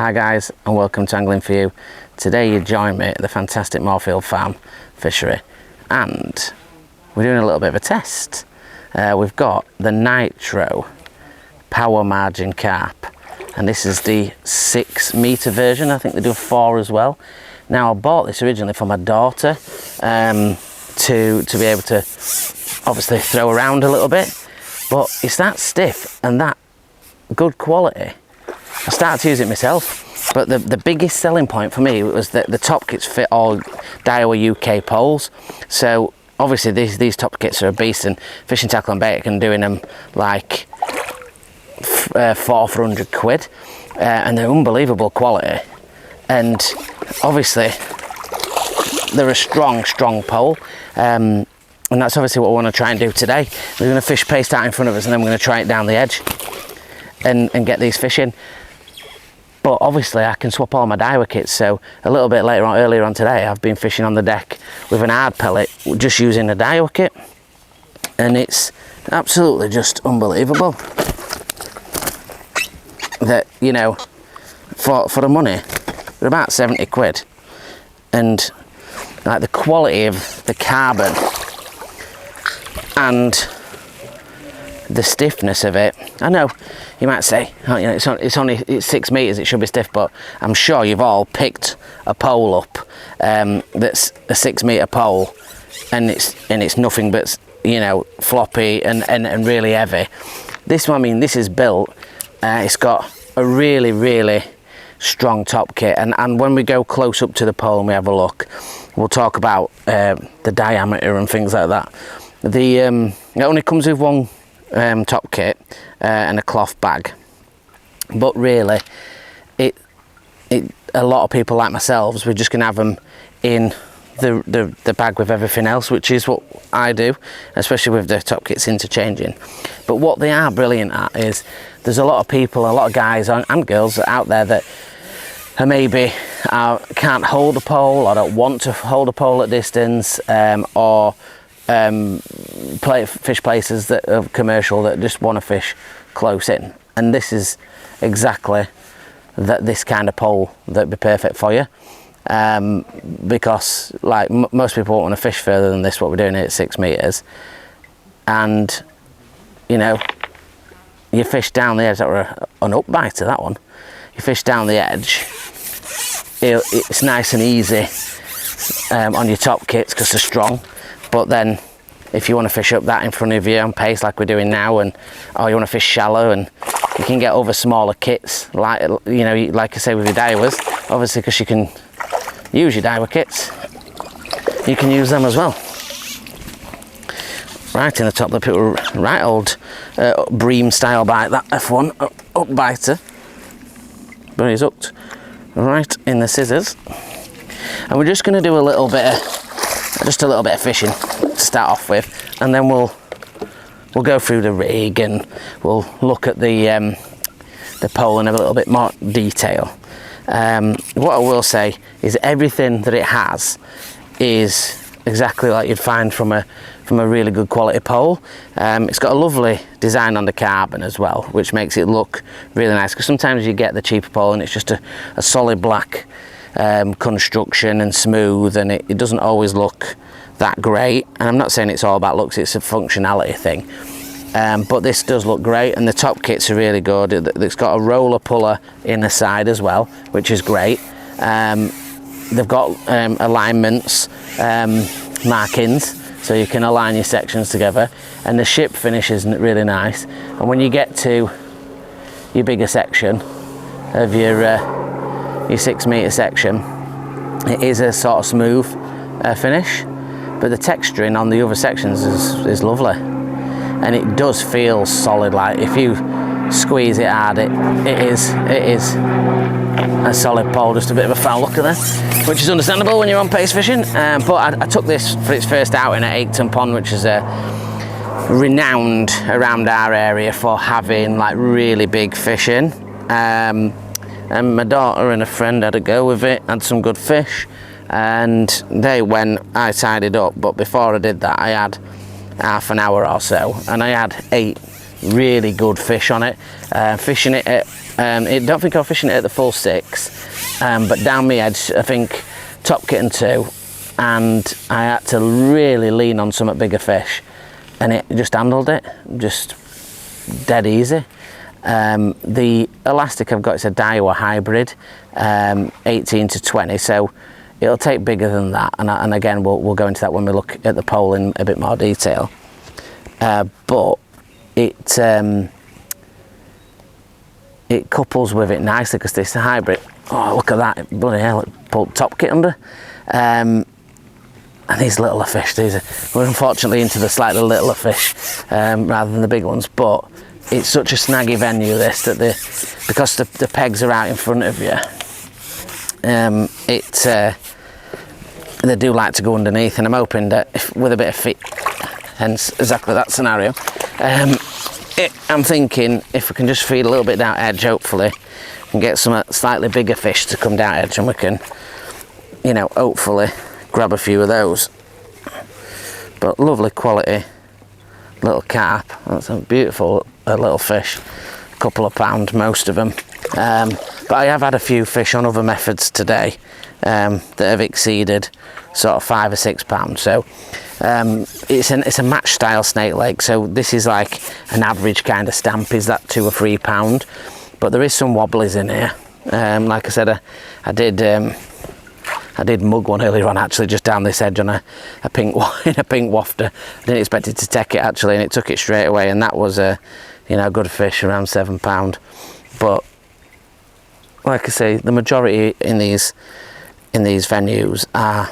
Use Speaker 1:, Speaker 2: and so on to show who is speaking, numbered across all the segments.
Speaker 1: Hi guys, and welcome to Angling For You. Today you join me at the fantastic Moorfield Farm fishery, and we're doing a little bit of a test. We've got the Nytro Power Margin Carp, and this is the 6 metre version. I think they do 4 as well. Now I bought this originally for my daughter to be able to obviously throw around a little bit, but it's that stiff and that good quality. I started to use it myself, but the biggest selling point for me was that the top kits fit all Daiwa UK poles. So obviously these top kits are a beast, and Fishing Tackle and Bait can doing them like 4 for 100 quid, and they're unbelievable quality, and obviously they're a strong pole, and that's obviously what we want to try and do today. We're going to fish paste out in front of us, and then we're going to try it down the edge and get these fish in. But obviously I can swap all my Daiwa kits, so a little bit earlier on today, I've been fishing on the deck with an hard pellet, just using a Daiwa kit, and it's absolutely just unbelievable that, you know, for the money, they're about 70 quid, and like the quality of the carbon and the stiffness of it. I know you might say, oh, you know, it's 6 meters, it should be stiff, but I'm sure you've all picked a pole up that's a 6 meter pole, and it's nothing but, you know, floppy and really heavy. This one, I mean, this is built, it's got a really strong top kit, and when we go close up to the pole and we have a look, we'll talk about the diameter and things like that. It only comes with one top kit and a cloth bag, but really a lot of people like myself, we're just gonna have them in the bag with everything else, which is what I do, especially with the top kits interchanging. But what they are brilliant at is there's a lot of people, a lot of guys and girls out there that maybe can't hold a pole or don't want to hold a pole at distance, or fish places that are commercial that just want to fish close in, and this is exactly this kind of pole that'd be perfect for you, because like most people won't want to fish further than this, what we're doing here at 6 meters, and you know, you fish down the edge, or an upbiter, that one, you fish down the edge, it's nice and easy on your top kits because they're strong. But then if you want to fish up that in front of you on pace like we're doing now, or you want to fish shallow, and you can get other smaller kits, like, you know, like I say with your Daiwas, obviously, because you can use your Daiwa kits, you can use them as well. Right in the top, the people, right old bream style bite, that F1 up biter, but he's hooked right in the scissors, and we're just going to do a little bit of fishing to start off with, and then we'll go through the rig and we'll look at the pole in a little bit more detail. What I will say is everything that it has is exactly like you'd find from a really good quality pole. It's got a lovely design on the carbon as well, which makes it look really nice, because sometimes you get the cheaper pole and it's just a solid black construction and smooth, and it doesn't always look that great. And I'm not saying it's all about looks, it's a functionality thing, but this does look great, and the top kits are really good. It's got a roller puller in the side as well, which is great. They've got alignments, markings, so you can align your sections together, and the ship finish is really nice. And when you get to your bigger section of your 6 meter section, it is a sort of smooth finish, but the texturing on the other sections is lovely, and it does feel solid. Like if you squeeze it hard, it is a solid pole. Just a bit of a foul looker there, which is understandable when you're on pace fishing, but I took this for its first outing at 8 Ton Pond, which is renowned around our area for having like really big fish in. And my daughter and a friend had a go with it, had some good fish, and they went, I tidied up, but before I did that I had half an hour or so, and I had 8 really good fish on it. Fishing it at don't think I was fishing it at the full 6, but down my edge, I think top kitten 2, and I had to really lean on some bigger fish, and it just handled it, just dead easy. The elastic I've got is a Daiwa hybrid, 18 to 20, so it'll take bigger than that, and again we'll go into that when we look at the pole in a bit more detail. But it couples with it nicely because this hybrid. Oh, look at that! Bloody hell! It pulled top kit under. And these littler fish. We're unfortunately into the slightly littler fish rather than the big ones, but it's such a snaggy venue this that because the pegs are out in front of you. They do like to go underneath, and I'm hoping that with a bit of fit, hence exactly that scenario, I'm thinking if we can just feed a little bit down edge, hopefully we can get some slightly bigger fish to come down edge, and we can, you know, hopefully grab a few of those. But lovely quality little carp. That's a beautiful little fish, a couple of pound most of them. But I have had a few fish on other methods today that have exceeded sort of 5 or 6 pounds. So it's a match style snake leg. So this is like an average kind of stamp, is that 2 or 3 pound. But there is some wobblies in here. Like I said, I did mug one earlier on, actually, just down this edge on a pink wafter. I didn't expect it to take it actually, and it took it straight away, and that was a good fish, around 7 pound. But like I say, the majority in these venues are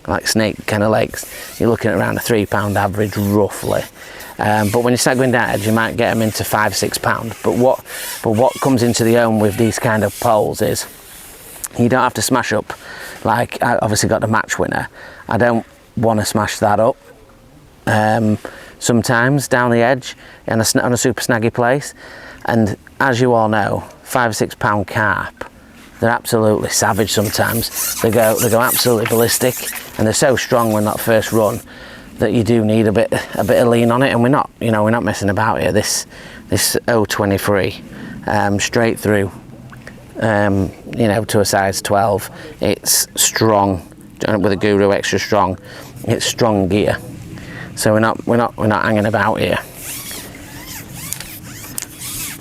Speaker 1: like snake kind of legs. You're looking at around a 3 pound average roughly. But when you start going down edge, you might get them into 5, 6 pound. But what comes into the own with these kind of poles is you don't have to smash up. Like I obviously got the match winner. I don't want to smash that up. Sometimes down the edge on a super snaggy place, and as you all know, 5 or 6 pound carp, they're absolutely savage sometimes. They go absolutely ballistic, and they're so strong when that first run that you do need a bit of lean on it, and we're not messing about here. This 023 straight through, to a size 12. It's strong, with a Guru extra strong. It's strong gear, so we're not hanging about here.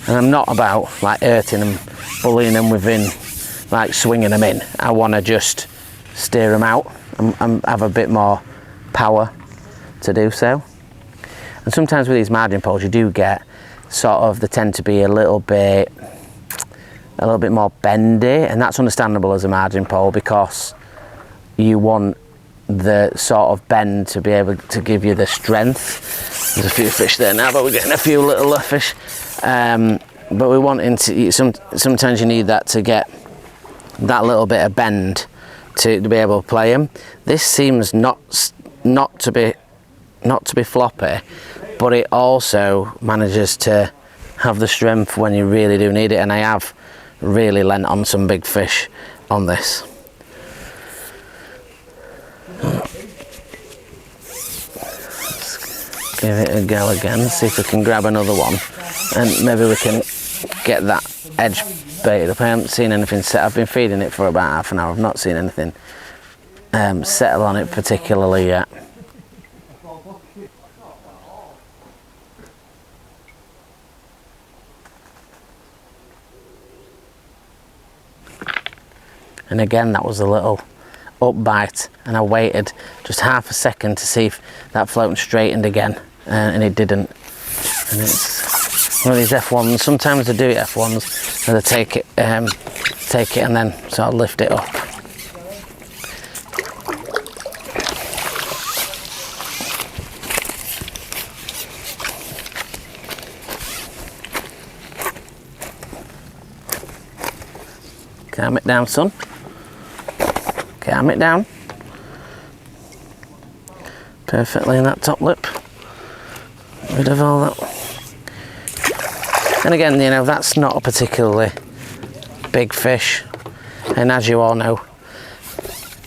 Speaker 1: And I'm not about like hurting them, bullying them within, like swinging them in. I want to just steer them out and have a bit more power to do so. And sometimes with these margin poles, you do get they tend to be a little bit more bendy, and that's understandable as a margin pole because you want the sort of bend to be able to give you the strength. There's a few fish there now, but we're getting a few little fish. But we're wanting to, sometimes you need that to get that little bit of bend to be able to play them. This seems not to be floppy, but it also manages to have the strength when you really do need it, and I have really lent on some big fish on this. Let's give it a go again, see if we can grab another one, and maybe we can get that edge baited up. I haven't seen anything set. I've been feeding it for about half an hour. I've not seen anything settle on it particularly yet. And again, that was a little up bite, and I waited just half a second to see if that floating straightened again, and it didn't. And it's one of these F1s. Sometimes they do F1s, and they take it and then sort of lift it up. Calm it down, son. Calm it down. Perfectly in that top lip. Rid of all that. And again, that's not a particularly big fish. And as you all know,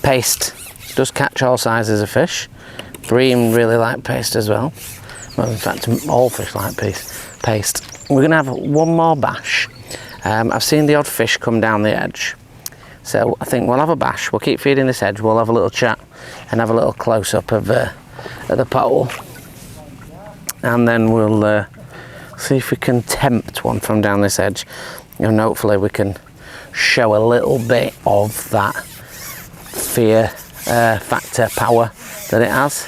Speaker 1: paste does catch all sizes of fish. Bream really like paste as well. Well, in fact, all fish like paste. We're going to have one more bash. I've seen the odd fish come down the edge, so I think we'll have a bash. We'll keep feeding this edge, we'll have a little chat and have a little close-up of the pole, and then we'll see if we can tempt one from down this edge, and hopefully we can show a little bit of that fear factor power that it has.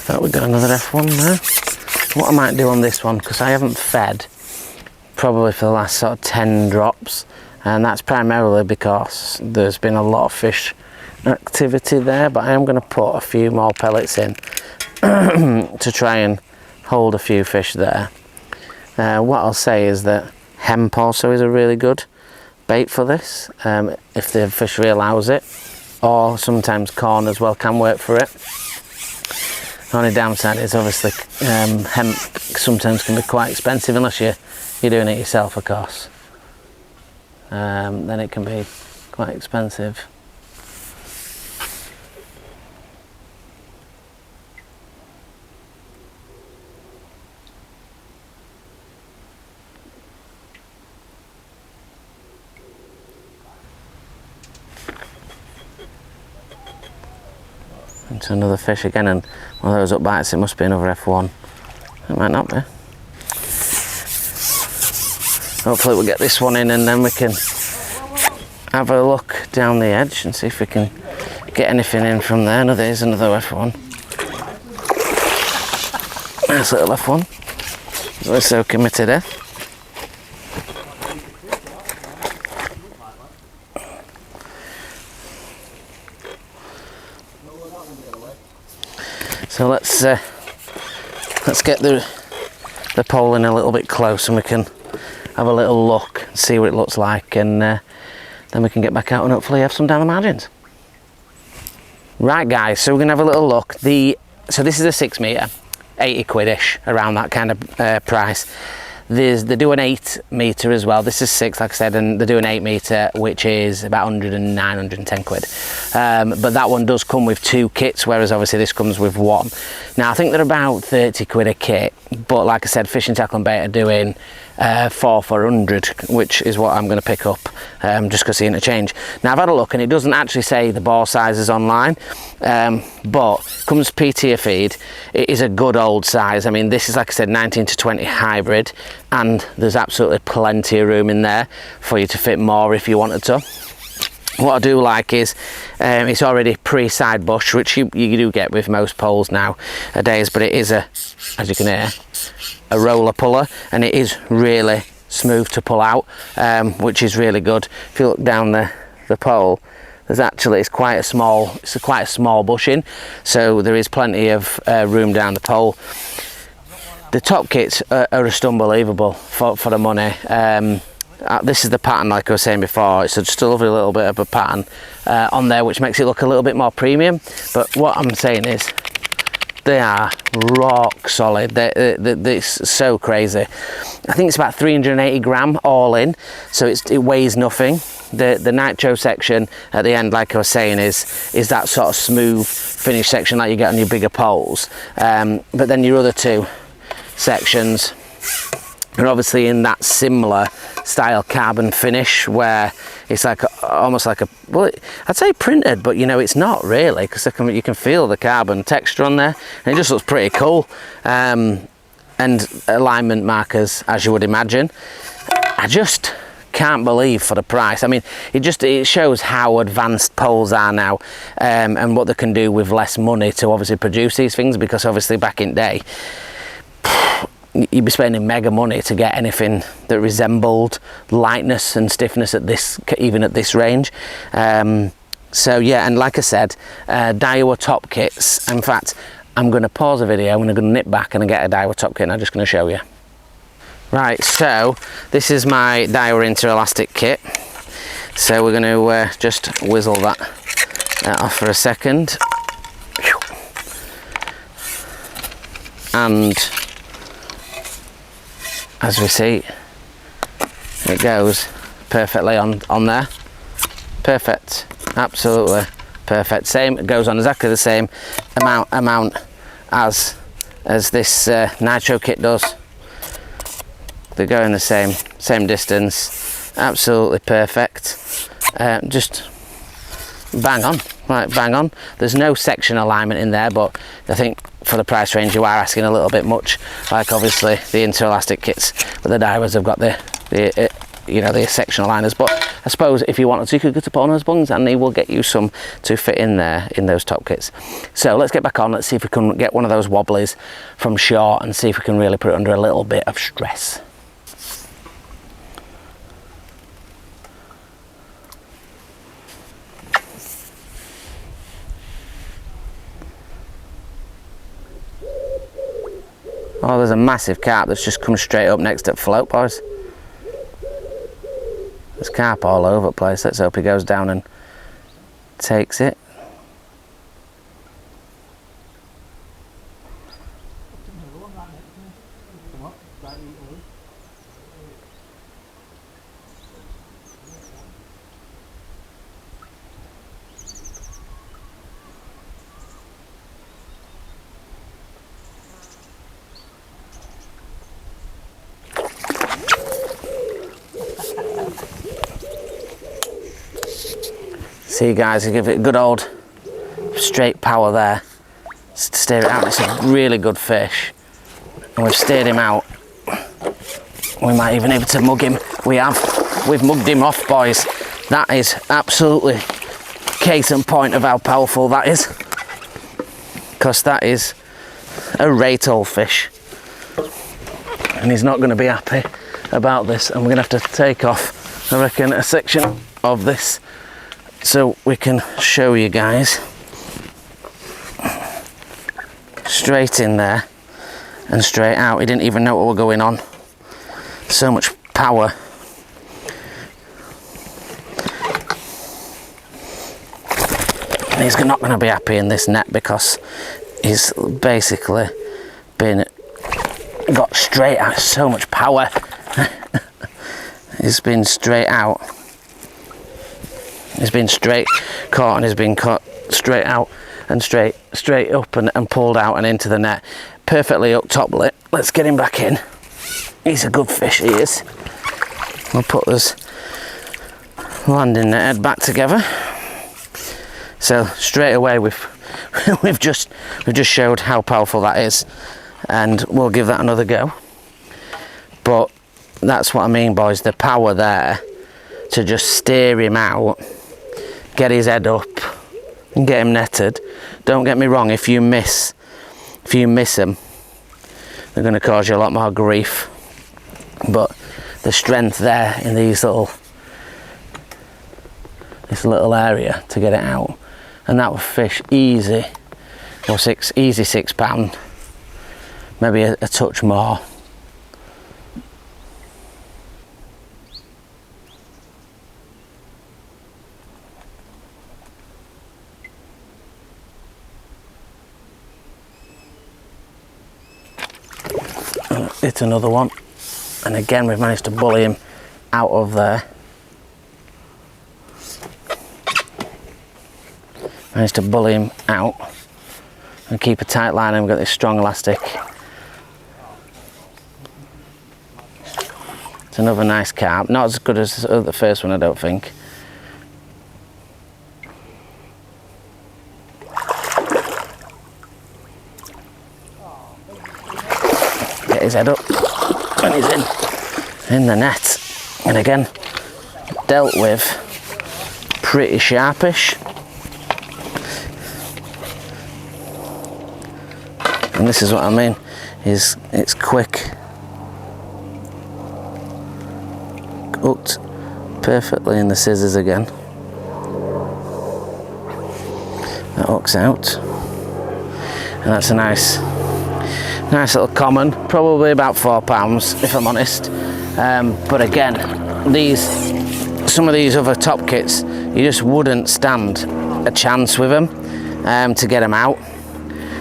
Speaker 1: Thought we'd got another F1 there. What I might do on this one, because I haven't fed probably for the last sort of 10 drops, and that's primarily because there's been a lot of fish activity there, but I am going to put a few more pellets in to try and hold a few fish there. What I'll say is that hemp also is a really good bait for this, if the fishery allows it, or sometimes corn as well can work for it. The only downside is obviously hemp sometimes can be quite expensive unless you're doing it yourself, of course. Then it can be quite expensive. Into another fish again, and one of those up bites, it must be another F1. It might not be. Hopefully we'll get this one in, and then we can have a look down the edge and see if we can get anything in from there. No, there's another F1. Nice little F1. We're so committed, eh? So let's get the pole in a little bit close, and we can have a little look and see what it looks like, and then we can get back out and hopefully have some down the margins. Right guys, so we're gonna have a little look. So this is a 6 metre, 80 quid-ish, around that kind of price. They do an 8 metre as well. This is 6, like I said, and they do an 8 metre, which is about 109, 110 quid. But that one does come with 2 kits, whereas obviously this comes with 1. Now I think they're about 30 quid a kit, but like I said, Fishing Tackle and Bait are doing 4 for 100, which is what I'm going to pick up, just because the interchange. Now I've had a look, and it doesn't actually say the bore sizes online, but comes PTFE. It is a good old size. I mean, this is, like I said, 19 to 20 hybrid, and there's absolutely plenty of room in there for you to fit more if you wanted to. What I do like is it's already pre-side bush, which you do get with most poles nowadays, but it is as you can hear, a roller puller, and it is really smooth to pull out, which is really good. If you look down the pole, there's actually, it's quite a small bushing, so there is plenty of room down the pole. The top kits are just unbelievable for the money. This is the pattern, like I was saying before. It's just a lovely little bit of a pattern on there, which makes it look a little bit more premium. But what I'm saying is, they are rock solid. It's so crazy. I think it's about 380 gram all in, so it weighs nothing. The nitro section at the end, like I was saying, is that sort of smooth finish section like you get on your bigger poles. But then your other 2 sections are obviously in that similar style carbon finish, where it's like almost like a, well, I'd say printed, but you know, it's not really, because you can feel the carbon texture on there, and it just looks pretty cool. And alignment markers, as you would imagine. I just can't believe for the price. I mean, it shows how advanced poles are now, and what they can do with less money to obviously produce these things, because obviously back in day, you'd be spending mega money to get anything that resembled lightness and stiffness at this, even at this range. So yeah, and like I said, Daiwa top kits. In fact, I'm going to pause the video and I'm going to nip back and get a Daiwa top kit and I'm just going to show you. Right, so this is my Daiwa Interelastic kit. So we're going to just whizzle that off for a second. And as we see, it goes perfectly on there. Perfect, absolutely perfect. Same, it goes on exactly the same amount as this Nytro kit does. They go in the same distance. Absolutely perfect. Just bang on, right, bang on. There's no section alignment in there, but I think for the price range you are asking a little bit much. Like obviously the Interelastic kits, but the Daiwas have got the you know, the section aligners. But I suppose if you wanted to, you could go to Porno's Bungs and they will get you some to fit in there in those top kits. So let's get back on. Let's see if we can get one of those wobblies from shore and see if we can really put it under a little bit of stress. Oh, there's a massive carp that's just come straight up next to float, boys. There's carp all over the place. Let's hope he goes down and takes it. See guys, I give it a good old straight power there. Steer it out. It's a really good fish. And we've steered him out. We might even be able to mug him. We've mugged him off, boys. That is absolutely case in point of how powerful that is. Because that is a rate old fish. And he's not going to be happy about this. And we're going to have to take off, I reckon, a section of this so we can show you guys. Straight in there and straight out. He didn't even know what was going on. So much power. And he's not going to be happy in this net because he's basically got straight out. So much power. He's been straight out. He's been straight caught and he's been caught straight out and straight up and pulled out and into the net. Perfectly up top lip. Let's get him back in. He's a good fish, he is. We'll put this landing net head back together. So straight away we've just showed how powerful that is, and we'll give that another go. But that's what I mean, boys, the power there to just steer him out, get his head up and get him netted. Don't get me wrong, if you miss them, they're going to cause you a lot more grief. But the strength there in this little area to get it out, and that would fish easy, or easy 6 pound, maybe a touch more. Hit another one, and again we've managed to bully him out of there. Managed to bully him out and keep a tight line, and we've got this strong elastic. It's another nice carp, not as good as the first one I don't think. Get his head up and he's in the net, and again dealt with pretty sharpish. And this is what I mean, it's quick. Hooked perfectly in the scissors again. that hooks out, and that's a nice little common, probably about £4 if I'm honest. But again, some of these other top kits, you just wouldn't stand a chance with them to get them out.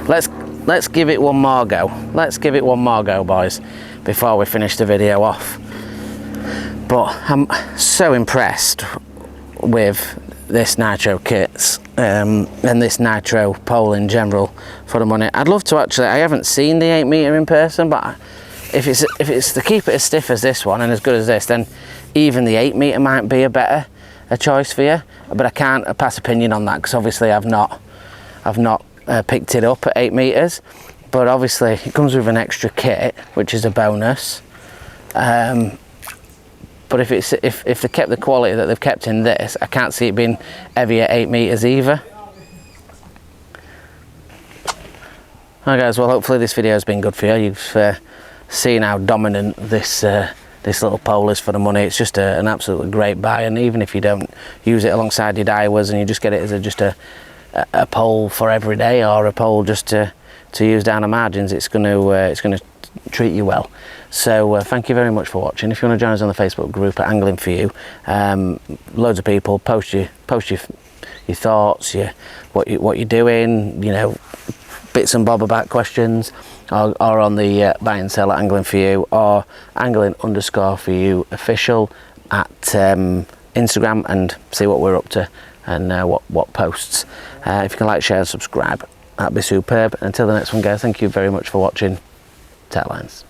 Speaker 1: Let's give it one more go. Let's give it one more go, boys, before we finish the video off. But I'm so impressed with this Nytro kits and this Nytro pole in general for the money. I'd love to actually, I haven't seen the 8 meter in person, but if it's to keep it as stiff as this one and as good as this, then even the 8 meter might be a choice for you. But I can't pass opinion on that because obviously I've not picked it up at 8 meters. But obviously it comes with an extra kit, which is a bonus. But if they kept the quality that they've kept in this, I can't see it being heavy at 8 meters either. Alright guys, well hopefully this video has been good for you. You've seen how dominant this little pole is for the money. It's just an absolutely great buy, and even if you don't use it alongside your Daiwas and you just get it as just a pole for every day, or a pole just to use down the margins, it's going to treat you well. So thank you very much for watching. If you want to join us on the Facebook group at Angling For You, loads of people post your thoughts, what you're doing, you know, bits and bob about questions, or on the buy and sell at Angling For You, or angling_for_you official at Instagram, and see what we're up to and what posts. If you can like, share and subscribe, that'd be superb. And until the next one, guys, thank you very much for watching. Tailines.